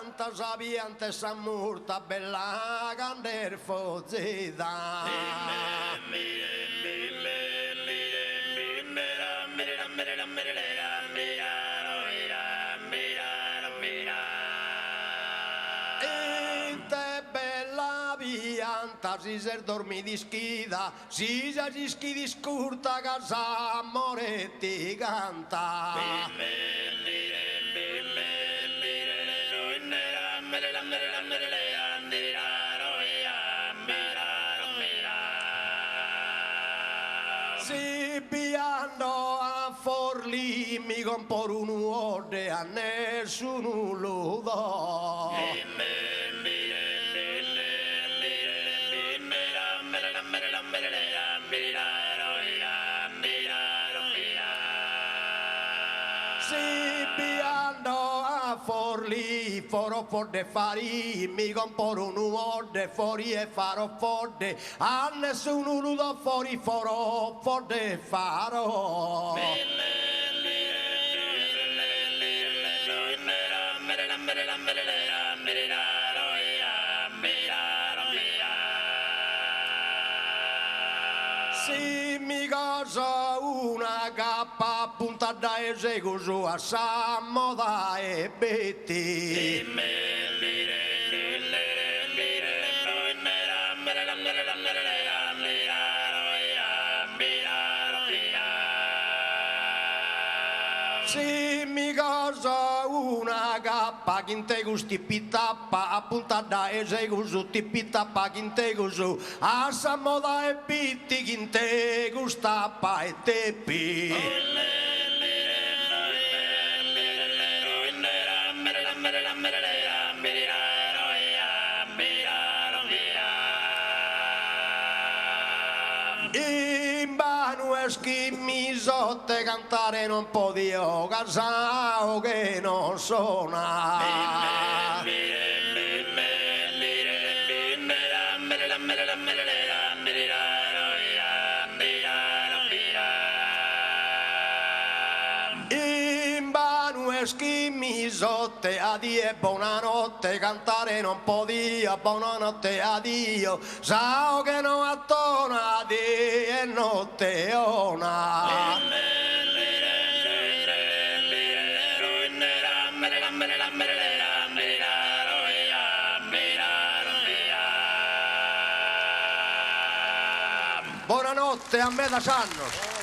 canta sapiente s'ammurta bella cander fozzita. Si ser dormi di schida, si già gli schidi scurta casa moretti canta. Si piano a Forlì mi compor un uode a nessuno lo do. Si piano a Forlì, farò forte fari, mi comporo un uode fuori e farò forte, a nessuno lo do fuori, farò forte farò. Si mi cosa una cappa punta da eseguo a Samoda e Betti. Si mi cosa una cappa che te gusti pitappa a punta da eseguo ti pitappa che te gusto a Samoda e Betti che te gustappa e te pi. In vano mi sotte cantare non podio casao che non suona. In vano mi sotte addio buonanotte cantare non podio buonanotte addio sao che non attona di e notte ona. Buonanotte a me da Sannos.